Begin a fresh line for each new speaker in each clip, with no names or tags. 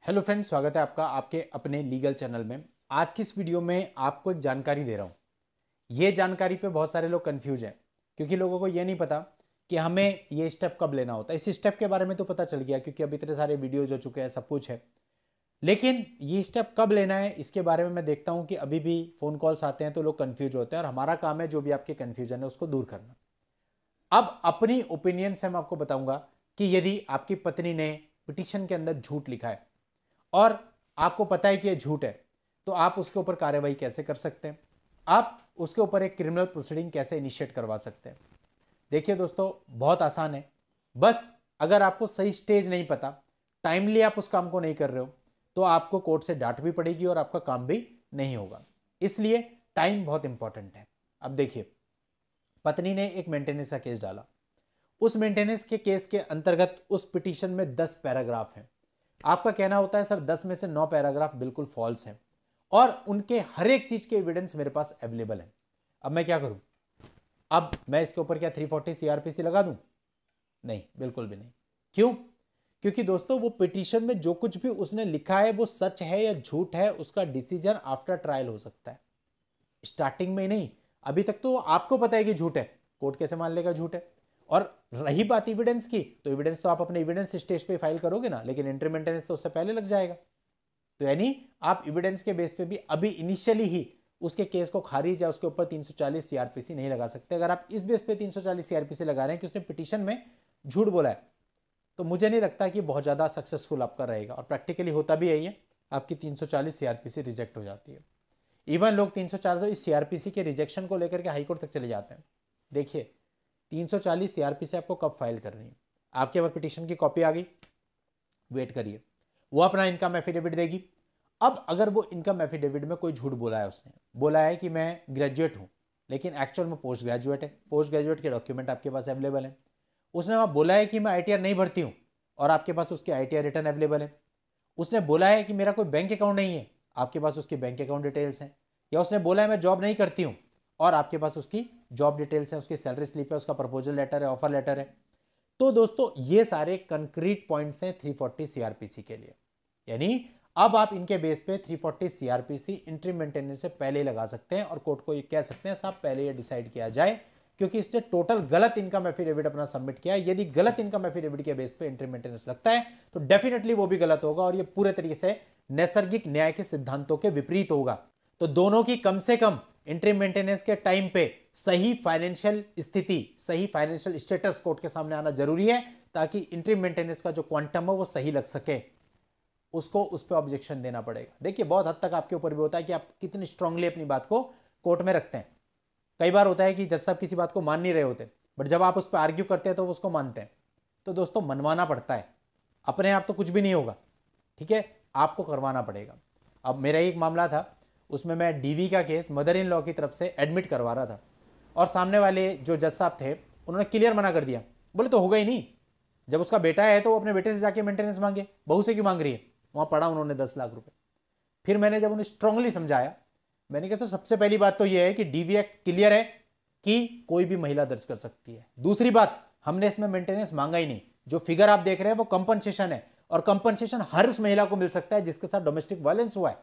Hello friends, स्वागत है आपका आपके अपने लीगल चैनल में। आज की इस वीडियो में आपको एक जानकारी दे रहा हूँ। ये जानकारी पे बहुत सारे लोग कंफ्यूज हैं क्योंकि लोगों को ये नहीं पता कि हमें ये स्टेप कब लेना होता है। इस स्टेप के बारे में तो पता चल गया क्योंकि अब इतने सारे वीडियोज हो चुके हैं, सब कुछ है, लेकिन ये स्टेप कब लेना है इसके बारे में मैं देखता हूँ कि अभी भी फ़ोन कॉल्स आते हैं तो लोग कन्फ्यूज होते हैं और हमारा काम है जो भी आपके कन्फ्यूजन है उसको दूर करना। अब अपनी ओपिनियन से मैं आपको बताऊंगा कि यदि आपकी पत्नी ने पिटीशन के अंदर झूठ लिखा है और आपको पता है कि यह झूठ है, तो आप उसके ऊपर कार्रवाई कैसे कर सकते हैं, आप उसके ऊपर एक क्रिमिनल प्रोसीडिंग कैसे इनिशिएट करवा सकते हैं। देखिए दोस्तों, बहुत आसान है। बस अगर आपको सही स्टेज नहीं पता, टाइमली आप उस काम को नहीं कर रहे हो, तो आपको कोर्ट से डांट भी पड़ेगी और आपका काम भी नहीं होगा। इसलिए टाइम बहुत इंपॉर्टेंट है। अब देखिए, पत्नी ने एक मेंटेनेंस का केस डाला। उस मेंटेनेंस के केस के अंतर्गत उस पिटीशन में 10 पैराग्राफ हैं। आपका कहना होता है सर 10 में से 9 पैराग्राफ बिल्कुल फॉल्स हैं और उनके हर एक चीज के एविडेंस मेरे पास अवेलेबल है। अब मैं क्या करूं? अब मैं इसके ऊपर क्या 340 सीआरपीसी लगा दूं? नहीं, बिल्कुल भी नहीं। क्यों? क्योंकि दोस्तों, वो पिटीशन में जो कुछ भी उसने लिखा है वो सच है या झूठ है, उसका डिसीजन आफ्टर ट्रायल हो सकता है, स्टार्टिंग में नहीं। अभी तक तो आपको पता है कि झूठ है, कोर्ट कैसे मान लेगा झूठ है। और रही बात एविडेंस की, तो एविडेंस तो आप अपने एविडेंस स्टेज पे फाइल करोगे ना, लेकिन एंट्री मेंटेनेंस तो उससे पहले लग जाएगा। तो यानी आप एविडेंस के बेस पे भी अभी इनिशियली ही उसके केस को खारिज या उसके ऊपर 340 सीआरपीसी नहीं लगा सकते। अगर आप इस बेस पे 340 सीआरपीसी लगा रहे हैं कि उसने पिटीशन में झूठ बोला है, तो मुझे नहीं लगता कि बहुत ज़्यादा सक्सेसफुल आपका रहेगा। और प्रैक्टिकली होता भी यही है, आपकी 340 सीआरपीसी रिजेक्ट हो जाती है। इवन लोग 340 सीआरपीसी के रिजेक्शन को लेकर के हाईकोर्ट तक चले जाते हैं। देखिए, 340 सीआरपीसी आपको कब फाइल करनी है? आपके पास पिटीशन की कॉपी आ गई, वेट करिए, वो अपना इनकम एफिडेविट देगी। अब अगर वो इनकम एफिडेविट में कोई झूठ बोला है, उसने बोला है कि मैं ग्रेजुएट हूं, लेकिन एक्चुअल में पोस्ट ग्रेजुएट है, पोस्ट ग्रेजुएट के डॉक्यूमेंट आपके पास अवेलेबल है। उसने वहां बोला है कि मैं आईटीआर नहीं भरती हूं और आपके पास उसकी आईटीआर रिटर्न अवेलेबल है। उसने बोला है कि मेरा कोई बैंक अकाउंट नहीं है, आपके पास उसकी बैंक अकाउंट डिटेल्स हैं। या उसने बोला है मैं जॉब नहीं करती हूं और आपके पास उसकी जॉब डिटेल्स हैं, उसकी सैलरी स्लिप है, उसका प्रपोजल लेटर है, ऑफर लेटर है। तो दोस्तों, ये सारे कंक्रीट पॉइंट्स हैं 340 सीआरपीसी के लिए। यानी अब आप इनके बेस पे 340 सीआरपीसी इंट्री मेंटेनेंस से पहले लगा सकते हैं और कोर्ट को ये कह सकते हैं साहब पहले ये डिसाइड किया जाए, क्योंकि इसने टोटल गलत इनकम एफिडेविट अपना सबमिट किया है। यदि गलत इनकम एफिडेविट के बेस पे इंट्री मेंटेनेंस लगता है तो डेफिनेटली वो भी गलत होगा और ये पूरे तरीके से नैसर्गिक न्याय के सिद्धांतों के विपरीत होगा। तो दोनों की कम से कम इंट्री मेंटेनेंस के टाइम पे सही फाइनेंशियल स्थिति, सही फाइनेंशियल स्टेटस कोर्ट के सामने आना जरूरी है, ताकि इंट्री मेंटेनेंस का जो क्वांटम है वो सही लग सके। उसको उस पर ऑब्जेक्शन देना पड़ेगा। देखिए, बहुत हद तक आपके ऊपर भी होता है कि आप कितनी स्ट्रांगली अपनी बात को कोर्ट में रखते हैं। कई बार होता है कि जज साहब किसी बात को मान नहीं रहे होते, बट जब आप उस पर आर्ग्यू करते हैं तो वो उसको मानते हैं। तो दोस्तों, मनवाना पड़ता है, अपने आप तो कुछ भी नहीं होगा, ठीक है, आपको करवाना पड़ेगा। अब मेरा एक मामला था, उसमें मैं डीवी का केस मदर इन लॉ की तरफ से एडमिट करवा रहा था और सामने वाले जो जज साहब थे उन्होंने क्लियर मना कर दिया, बोले तो होगा ही नहीं। जब उसका बेटा है तो वो अपने बेटे से जाके मेंटेनेंस मांगे, बहू से क्यों मांग रही है? वहां पड़ा उन्होंने 10 लाख रुपए। फिर मैंने जब उन्हें स्ट्रांगली समझाया, मैंने कहा सर सबसे पहली बात तो यह है कि डीवी एक्ट क्लियर है कि कोई भी महिला दर्ज कर सकती है। दूसरी बात, हमने इसमें मेंटेनेंस मांगा ही नहीं। जो फिगर आप देख रहे हैं वो कंपनसेशन है और कंपनसेशन हर उस महिला को मिल सकता है जिसके साथ डोमेस्टिक वायलेंस हुआ है।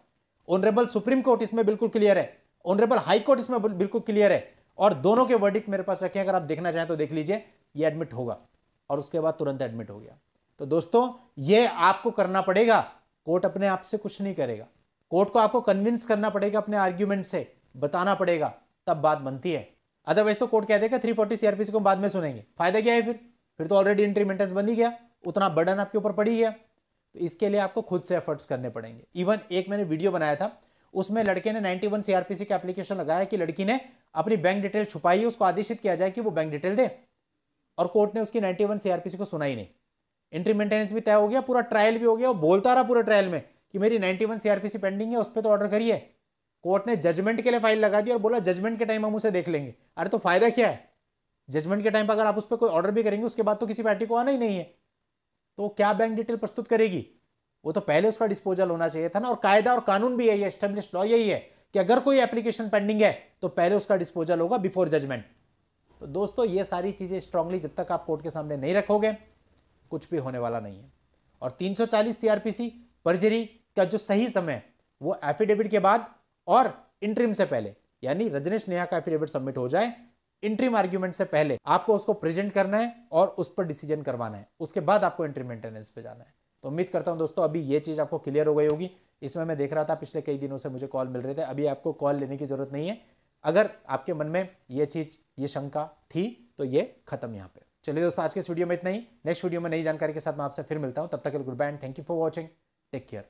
ऑनरेबल सुप्रीम कोर्ट इसमें बिल्कुल क्लियर है, ऑनरेबल हाई कोर्ट इसमें बिल्कुल क्लियर है और दोनों के वर्डिक्ट मेरे पास रखे हैं। अगर आप देखना चाहें तो देख लीजिए, ये एडमिट होगा और उसके बाद तुरंत एडमिट हो गया। तो दोस्तों, ये आपको करना पड़ेगा, कोर्ट अपने आप से कुछ नहीं करेगा। कोर्ट को आपको कन्विंस करना पड़ेगा, अपने आर्ग्यूमेंट से बताना पड़ेगा, तब बात बनती है। अदरवाइज तो कोर्ट कह देगा 340 सीआरपीसी को बाद में सुनेंगे, फायदा क्या है? फिर तो ऑलरेडी इंट्री मेंटेनेंस बन ही गया, उतना बर्डन आपके ऊपर पड़ ही गया। तो इसके लिए आपको खुद से एफर्ट्स करने पड़ेंगे। इवन एक मैंने वीडियो बनाया था, उसमें लड़के ने 91 सीआरपीसी का एप्लीकेशन लगाया कि लड़की ने अपनी बैंक डिटेल छुपाई है, उसको आदेशित किया जाए कि वो बैंक डिटेल दे, और कोर्ट ने उसकी 91 सीआरपीसी को सुना ही नहीं। इंट्री मेंटेनेंस भी तय हो गया, पूरा ट्रायल भी हो गया, और बोलता रहा पूरे ट्रायल में कि मेरी 91 सीआरपीसी पेंडिंग है, उस पर तो ऑर्डर करिए। कोर्ट ने जजमेंट के लिए फाइल लगा दी और बोला जजमेंट के टाइम हम उसे देख लेंगे। अरे तो फायदा क्या है? जजमेंट के टाइम पर अगर आप उस पर कोई ऑर्डर भी करेंगे, उसके बाद तो किसी पार्टी को आना ही नहीं है, तो क्या बैंक डिटेल प्रस्तुत करेगी? वो तो पहले उसका डिस्पोजल होना चाहिए था ना। और कायदा और कानून भी यही है, एस्टेब्लिश्ड लॉ यही है कि अगर कोई एप्लीकेशन पेंडिंग है तो पहले उसका डिस्पोजल होगा बिफोर जजमेंट। तो दोस्तों, ये सारी चीजें स्ट्रांगली जब तक आप कोर्ट के सामने नहीं रखोगे, कुछ भी होने वाला नहीं है। और 340 सीआरपीसी परजरी का जो सही समय है वो एफिडेविट के बाद और इंटरिम से पहले, यानी रजनीश नेहा का एफिडेविट सबमिट हो जाए, इंटरिम आर्ग्यूमेंट से पहले आपको उसको प्रेजेंट करना है और उस पर डिसीजन करवाना है, उसके बाद आपको इंटरिम मेंटेनेंस पे जाना है। तो उम्मीद करता हूं दोस्तों अभी ये चीज आपको क्लियर हो गई होगी। इसमें मैं देख रहा था पिछले कई दिनों से मुझे कॉल मिल रहे थे, अभी आपको कॉल लेने की जरूरत नहीं है। अगर आपके मन में ये चीज, ये शंका थी तो ये खत्म यहाँ पे। चलिए दोस्तों आज के इस वीडियो में इतना ही। नेक्स्ट वीडियो में नई जानकारी के साथ मैं आपसे फिर मिलता हूं, तब तक के लिए good bye and thank you for watching. Take care.